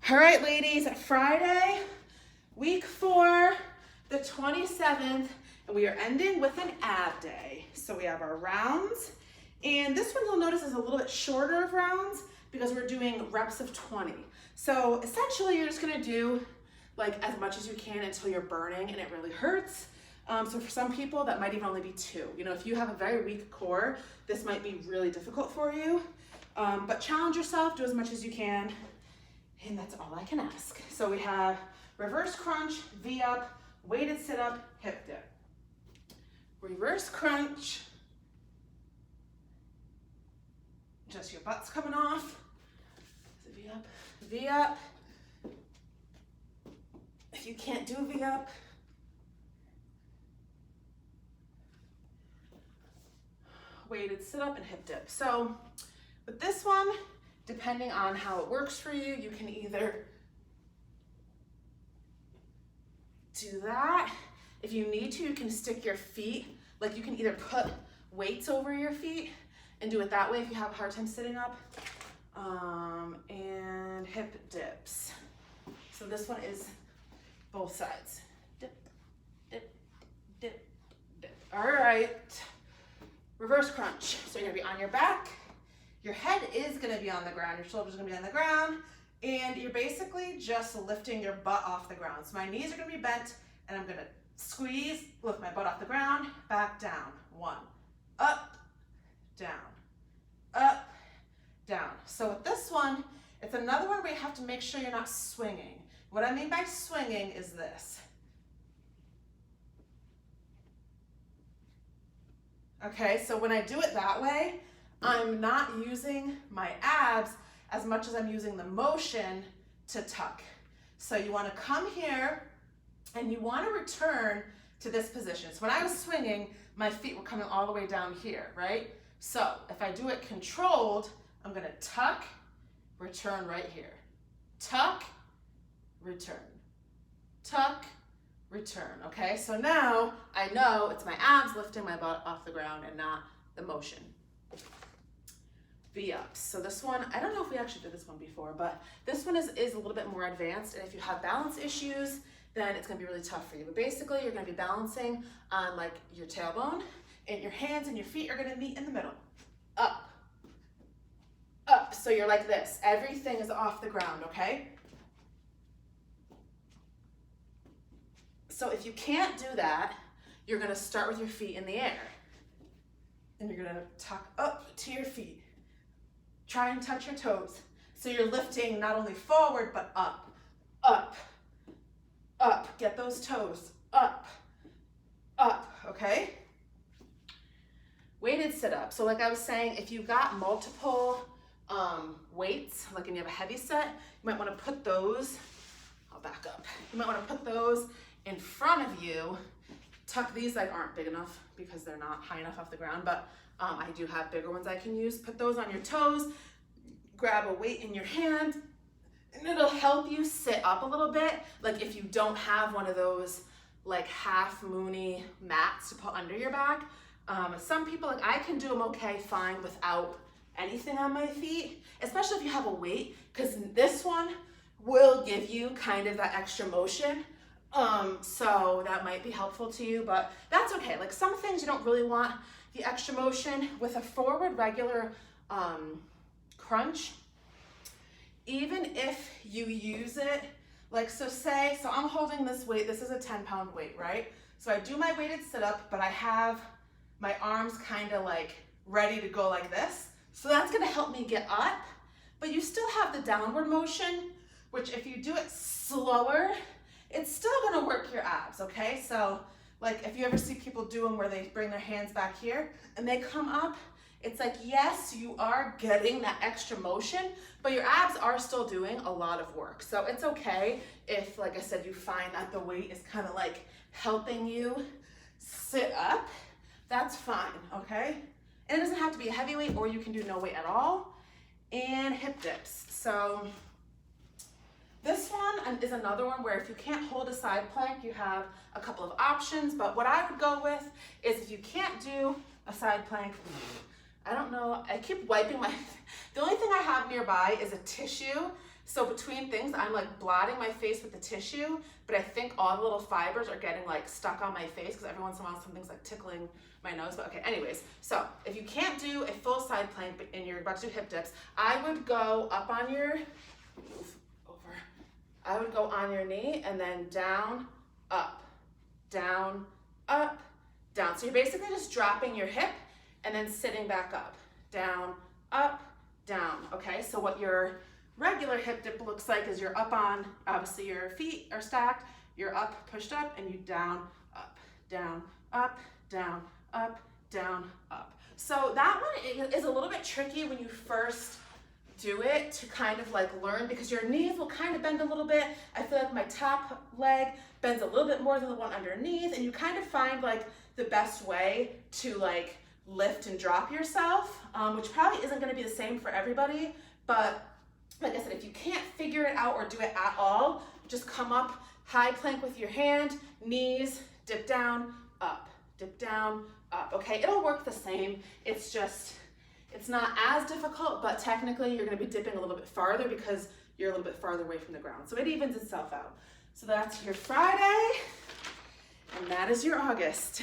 All right, ladies, Friday, week 4, the 27th, and we are ending with an ab day. So we have our rounds, and this one you'll notice is a little bit shorter of rounds because we're doing reps of 20. So essentially you're just gonna do like as much as you can until you're burning and it really hurts. So for some people that might even only be 2. You know, if you have a very weak core, this might be really difficult for you. But challenge yourself, do as much as you can. And that's all I can ask. So we have reverse crunch, V up, weighted sit up, hip dip. Reverse crunch. Just your butt's coming off. So V up, V up. If you can't do V up, weighted sit up and hip dip. So with this one, depending on how it works for you, you can either do that. If you need to, you can stick your feet, like you can either put weights over your feet and do it that way if you have a hard time sitting up. And hip dips. So this one is both sides. Dip, dip, dip, dip. All right, reverse crunch. So you're gonna be on your back. Your head is gonna be on the ground, your shoulders are gonna be on the ground, and you're basically just lifting your butt off the ground. So my knees are gonna be bent, and I'm gonna squeeze, lift my butt off the ground, back down. 1, up, down, up, down. So with this one, it's another one where you have to make sure you're not swinging. What I mean by swinging is this. Okay, so when I do it that way, I'm not using my abs as much as I'm using the motion to tuck. So you want to come here and you want to return to this position. So when I was swinging, my feet were coming all the way down here, right? So if I do it controlled, I'm going to tuck, return right here. Tuck, return. Tuck, return. Okay, so now I know it's my abs lifting my butt off the ground and not the motion. V ups. So this one, I don't know if we actually did this one before, but this one is a little bit more advanced, and if you have balance issues, then it's gonna be really tough for you. But basically, you're gonna be balancing on like your tailbone, and your hands and your feet are gonna meet in the middle. Up, up. So you're like this. Everything is off the ground, okay? So if you can't do that, you're gonna start with your feet in the air, and you're gonna tuck up to your feet. Try and touch your toes. So you're lifting not only forward, but up, up, up. Get those toes up, up, okay? Weighted sit up. So like I was saying, if you've got multiple weights, like and you have a heavy set, you might want to put those, I'll back up. You might want to put those in front of you. Tuck these like aren't big enough because they're not high enough off the ground, but I do have bigger ones I can use. Put those on your toes, grab a weight in your hand, and it'll help you sit up a little bit. Like if you don't have one of those like half moony mats to put under your back. Some people, like I can do them okay, fine without anything on my feet, especially if you have a weight, because this one will give you kind of that extra motion. So that might be helpful to you, but that's okay. Like some things you don't really want the extra motion. With a forward regular crunch, even if you use it, like so I'm holding this weight, this is a 10-pound weight, right? So I do my weighted sit up, but I have my arms kind of like ready to go like this. So that's gonna help me get up, but you still have the downward motion, which if you do it slower, it's still gonna work your abs, okay? So like if you ever see people do them where they bring their hands back here and they come up, it's like, yes, you are getting that extra motion, but your abs are still doing a lot of work. So it's okay if, like I said, you find that the weight is kind of like helping you sit up, that's fine, okay? And it doesn't have to be a heavy weight, or you can do no weight at all. And hip dips. So this one is another one where if you can't hold a side plank, you have a couple of options, but what I would go with is if you can't do a side plank, I don't know, I keep wiping the only thing I have nearby is a tissue So between things, I'm like blotting my face with the tissue, but I think all the little fibers are getting like stuck on my face because every once in a while something's like tickling my nose. But okay, anyways, so if you can't do a full side plank and you're about to do hip dips, I would go up on your, move over. I would go on your knee and then down, up, down, up, down. So you're basically just dropping your hip and then sitting back up, down, up, down. Okay, so what your regular hip dip looks like is you're up on, obviously your feet are stacked, you're up, pushed up, and you down, up, down, up, down, up, down, up. So that one is a little bit tricky when you first do it to kind of like learn because your knees will kind of bend a little bit. I feel like my top leg bends a little bit more than the one underneath, and you kind of find like the best way to like lift and drop yourself, which probably isn't going to be the same for everybody, but like I said, if you can't figure it out or do it at all, just come up, high plank with your hand, knees, dip down, up, okay? It'll work the same. It's just, it's not as difficult, but technically you're gonna be dipping a little bit farther because you're a little bit farther away from the ground. So it evens itself out. So that's your Friday, and that is your August.